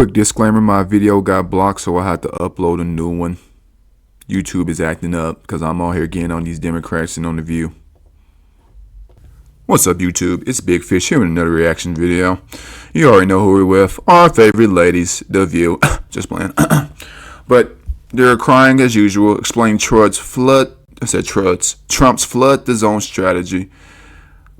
Quick disclaimer, my video got blocked, so I had to upload a new one. YouTube is acting up because I'm out here getting on these Democrats and on The View. What's up, YouTube? It's Big Fish here with another reaction video. You already know who we're with. Our favorite ladies, The View. Just playing. But they're crying as usual, explaining Trump's flood the zone strategy.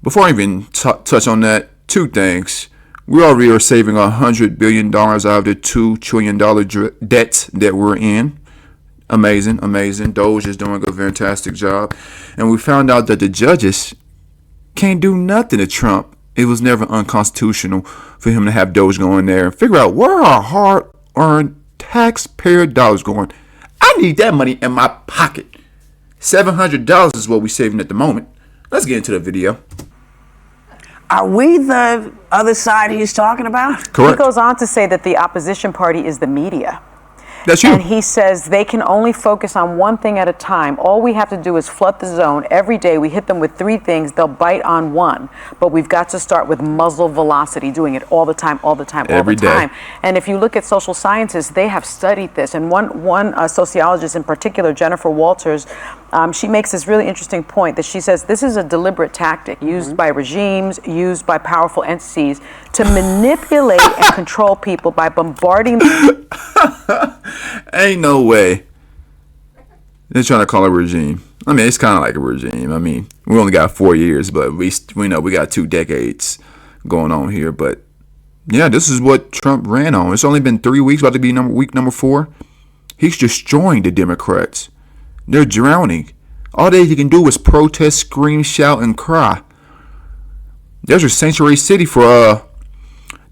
Before I even touch on that, two things. We already are saving $100 billion out of the $2 trillion debt that we're in. Amazing. DOGE is doing a fantastic job. And we found out that the judges can't do nothing to Trump. It was never unconstitutional for him to have DOGE go in there and figure out where our hard-earned taxpayer dollars going. I need that money in my pocket. $700 is what we're saving at the moment. Let's get into the video. Are we the other side he's talking about? Correct. He goes on to say that the opposition party is the media. That's you. And he says they can only focus on one thing at a time. All we have to do is flood the zone. Every day we hit them with three things. They'll bite on one. But we've got to start with muzzle velocity, doing it all the time. Every day. And if you look at social scientists, they have studied this. And one sociologist in particular, Jennifer Walters, she makes this really interesting point that she says this is a deliberate tactic used by regimes, used by powerful entities to manipulate and control people by bombarding them. Ain't no way they're trying to call it a regime. I mean, it's kind of like a regime. I mean, we only got 4 years, but we know we got 2 decades going on here. But yeah, this is what Trump ran on. It's only been 3 weeks, about to be week number 4. He's destroying the Democrats. They're drowning. All they can do is protest, scream, shout, and cry. There's a sanctuary city for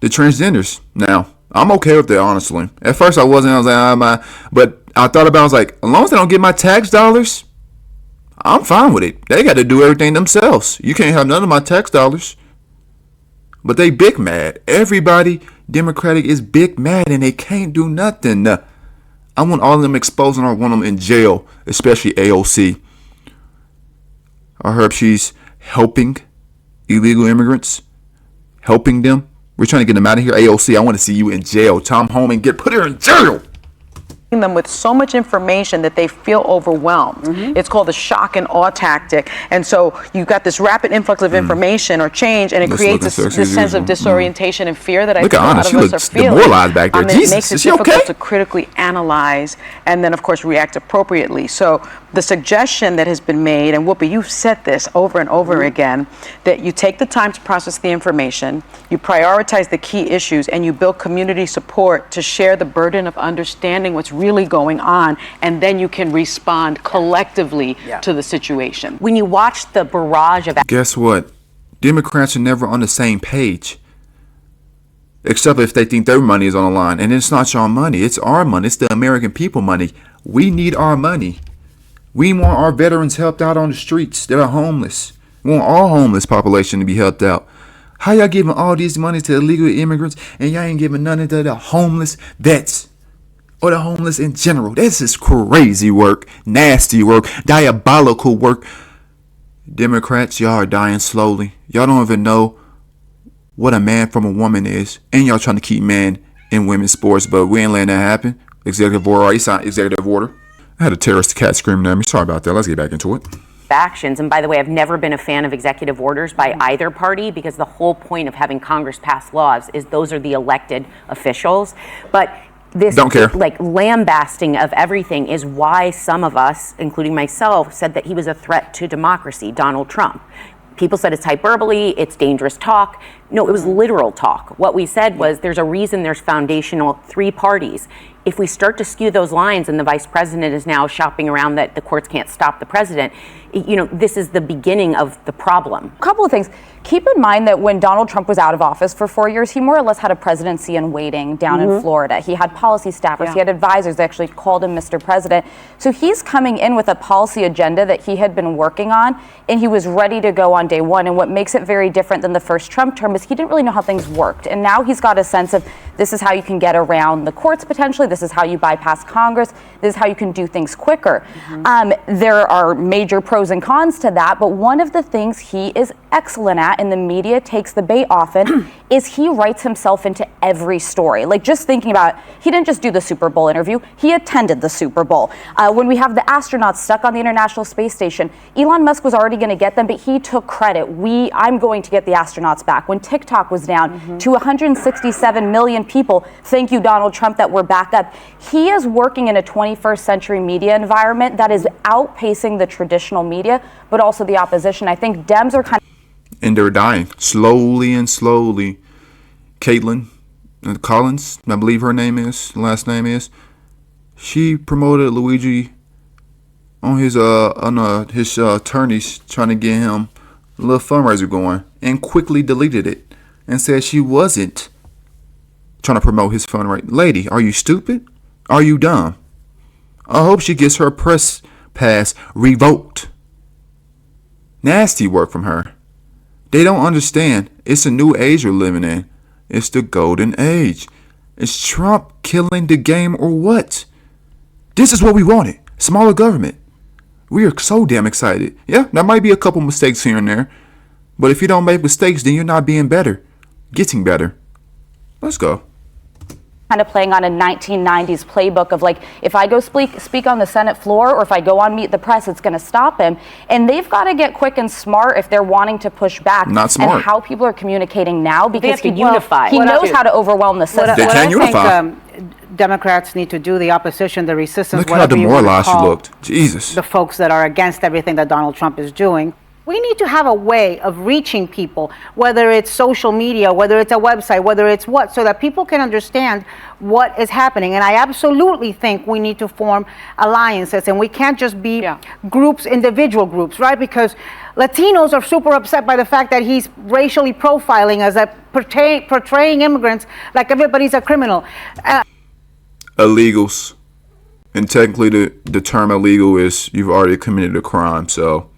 the transgenders. Now, I'm okay with that, honestly. At first, I wasn't. I was like, but I thought about it. I was like, as long as they don't get my tax dollars, I'm fine with it. They got to do everything themselves. You can't have none of my tax dollars. But they big mad. Everybody Democratic is big mad, and they can't do nothing. I want all of them exposed, and I want them in jail, especially AOC. I heard she's helping illegal immigrants, helping them. We're trying to get them out of here. AOC, I want to see you in jail. Tom home and put her in jail. Them with so much information that they feel overwhelmed. It's called the shock and awe tactic. And so you've got this rapid influx of information or change, and it creates this sense of disorientation and fear that I think a lot of us are feeling. Back there. It makes it difficult to critically analyze and then, of course, react appropriately. So the suggestion that has been made, and Whoopi, you've said this over and over again, that you take the time to process the information, you prioritize the key issues, and you build community support to share the burden of understanding what's really going on, and then you can respond collectively to the situation. When you watch the barrage of... Guess what? Democrats are never on the same page. Except if they think their money is on the line. And it's not your money. It's our money. It's the American people money. We need our money. We want our veterans helped out on the streets that are homeless. We want our homeless population to be helped out. How y'all giving all these money to illegal immigrants and y'all ain't giving none to the homeless vets or the homeless in general? This is crazy work, nasty work, diabolical work. Democrats, y'all are dying slowly. Y'all don't even know what a man from a woman is. And y'all trying to keep men in women's sports, but we ain't letting that happen. Executive order, executive order. I had a terrorist cat screaming at me. Sorry about that. Let's get back into it. Actions. And by the way, I've never been a fan of executive orders by either party, because the whole point of having Congress pass laws is those are the elected officials. But this like lambasting of everything is why some of us, including myself, said that he was a threat to democracy, Donald Trump. People said it's hyperbole, it's dangerous talk. No, it was literal talk. What we said was there's a reason there's foundational 3 parties. If we start to skew those lines and the vice president is now shopping around that the courts can't stop the president, this is the beginning of the problem. A couple of things. Keep in mind that when Donald Trump was out of office for 4 years, he more or less had a presidency in waiting down in Florida. He had policy staffers, he had advisors that actually called him Mr. President. So he's coming in with a policy agenda that he had been working on, and he was ready to go on day one. And what makes it very different than the first Trump term is he didn't really know how things worked. And now he's got a sense of this is how you can get around the courts potentially, this is how you bypass Congress, this is how you can do things quicker. There are major pros and cons to that, but one of the things he is excellent at, and the media takes the bait often, is he writes himself into every story. Like, just thinking about it, he didn't just do the Super Bowl interview, he attended the Super Bowl. When we have the astronauts stuck on the International Space Station, Elon Musk was already going to get them, but he took credit. I'm going to get the astronauts back. When TikTok was down to 167 million people, thank you, Donald Trump, that we're back up. He is working in a 21st century media environment that is outpacing the traditional media, but also the opposition. I think Dems are kind of... And they're dying slowly and slowly. Caitlin Collins, I believe her name is, last name is. She promoted Luigi on his attorneys trying to get him a little fundraiser going, and quickly deleted it and said she wasn't trying to promote his fundraiser. Lady, are you stupid? Are you dumb? I hope she gets her press pass revoked. Nasty work from her. They don't understand. It's a new age we're living in. It's the golden age. Is Trump killing the game or what? This is what we wanted. Smaller government. We are so damn excited. Yeah, there might be a couple mistakes here and there. But if you don't make mistakes, then you're not being better. Getting better. Let's go. Kind of playing on a 1990s playbook of, like, if I go speak on the Senate floor, or if I go on Meet the Press, it's going to stop him. And they've got to get quick and smart if they're wanting to push back. Not smart. And how people are communicating now, because they have to unify. He knows how to overwhelm the system. They can unify. Democrats need to do, the opposition, the resistance, Look how whatever you want to demoralized she call looked. Jesus. the folks that are against everything that Donald Trump is doing. We need to have a way of reaching people, whether it's social media, whether it's a website, whether it's what, so that people can understand what is happening. And I absolutely think we need to form alliances, and we can't just be groups, individual groups, right? Because Latinos are super upset by the fact that he's racially profiling as a portraying immigrants like everybody's a criminal. Illegals. And technically the term illegal is you've already committed a crime, so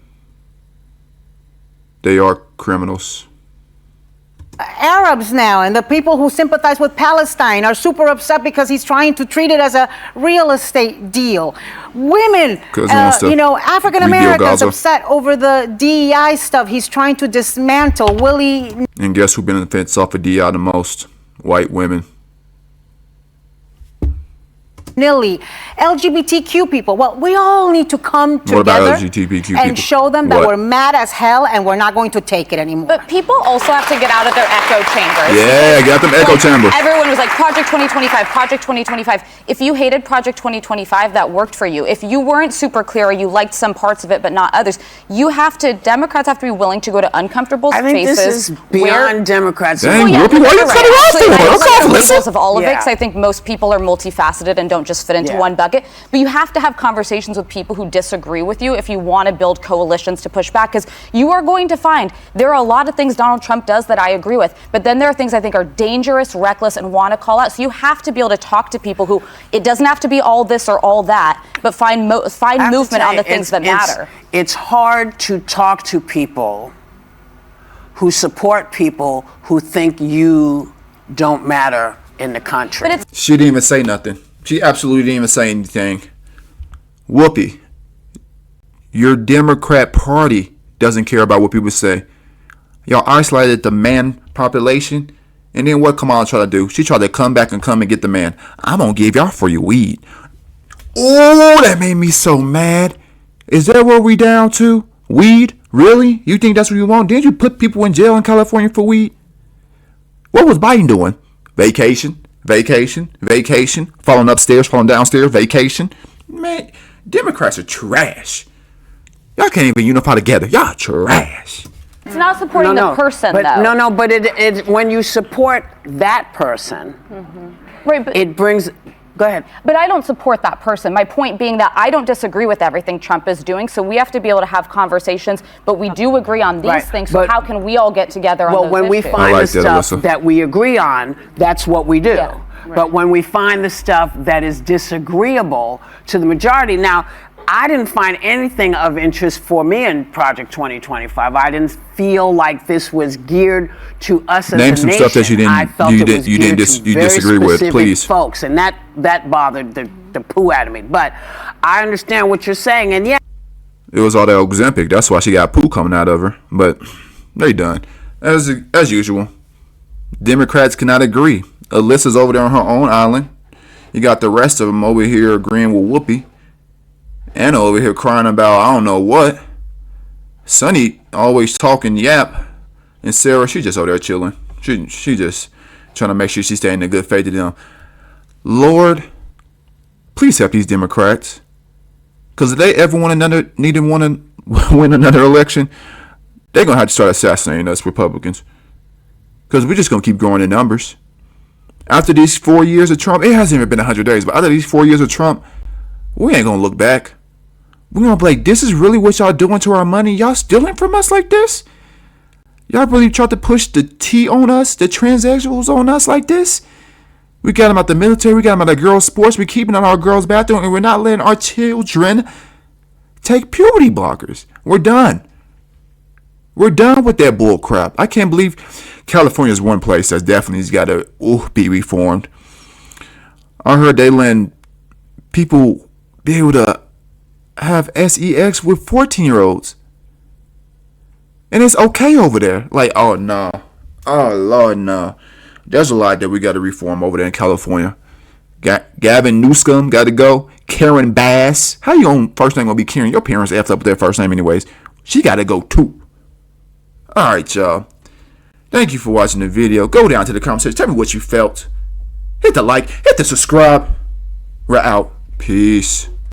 they are criminals. Arabs now and the people who sympathize with Palestine are super upset because he's trying to treat it as a real estate deal. Women, African Americans upset over the DEI stuff he's trying to dismantle. And guess who benefits off of DEI the most? White women. Nilly, LGBTQ people. Well, we all need to come together and show them that we're mad as hell and we're not going to take it anymore. But people also have to get out of their echo chambers. Yeah, get them echo chambers. Everyone was like, Project 2025, Project 2025. If you hated Project 2025, that worked for you. If you weren't super clear, or you liked some parts of it but not others, Democrats have to be willing to go to uncomfortable spaces. I think this is beyond Democrats. Dang, why are you cutting off of all of it, because I think most people are multifaceted and don't just fit into one bucket. But you have to have conversations with people who disagree with you if you want to build coalitions to push back, because you are going to find there are a lot of things Donald Trump does that I agree with, but then there are things I think are dangerous, reckless, and want to call out. So you have to be able to talk to people who, it doesn't have to be all this or all that, but find movement on the things that matter. It's hard to talk to people who support people who think you don't matter in the country. She didn't even say nothing. She absolutely didn't even say anything. Whoopi, your Democrat Party doesn't care about what people say. Y'all isolated the man population, and then what Kamala tried to do? She tried to come back and get the man. I'm going to give y'all for your weed. Oh, that made me so mad. Is that what we down to? Weed? Really? You think that's what you want? Didn't you put people in jail in California for weed? What was Biden doing? Vacation, falling upstairs, falling downstairs, vacation. Man, Democrats are trash. Y'all can't even unify together. Y'all trash. It's not supporting the person, though. But it when you support that person, right, but it brings... Go ahead. But I don't support that person. My point being that I don't disagree with everything Trump is doing, so we have to be able to have conversations, but we do agree on these things, so how can we all get together on those when we issues? find the stuff that we agree on, that's what we do. Yeah, right. But when we find the stuff that is disagreeable to the majority, now, I didn't find anything of interest for me in Project 2025. I didn't feel like this was geared to us as a nation. Name some stuff that you disagree with, please. Folks, and that bothered the poo out of me. But I understand what you're saying, and it was all that Ozempic. That's why she got poo coming out of her. But They done. As usual. Democrats cannot agree. Alyssa's over there on her own island. You got the rest of them over here agreeing with Whoopi. Anna over here crying about I don't know what. Sonny always talking yap. And Sarah, she just over there chilling. She just trying to make sure she's staying in good faith to them. Lord, please help these Democrats. Because if they ever want to win another election, they're going to have to start assassinating us Republicans. Because we're just going to keep growing in numbers. After these 4 years of Trump, it hasn't even been 100 days, but after these 4 years of Trump, we ain't going to look back. We're going to be like, this is really what y'all doing to our money? Y'all stealing from us like this? Y'all really tried to push the T on us, the transsexuals on us like this? We got them out the military, we got them out of girls' sports, we're keeping on our girls' bathroom, and we're not letting our children take puberty blockers. We're done. We're done with that bull crap. I can't believe California is one place that's definitely got to be reformed. I heard they letting people be able to have sex with 14-year-olds. And it's okay over there. Like, oh, no. Oh, Lord, no. There's a lot that we got to reform over there in California. Gavin Newsom got to go. Karen Bass. How you on first name going to be Karen? Your parents effed up with their first name anyways. She got to go too. All right, y'all. Thank you for watching the video. Go down to the comment section. Tell me what you felt. Hit the like. Hit the subscribe. We're out. Peace.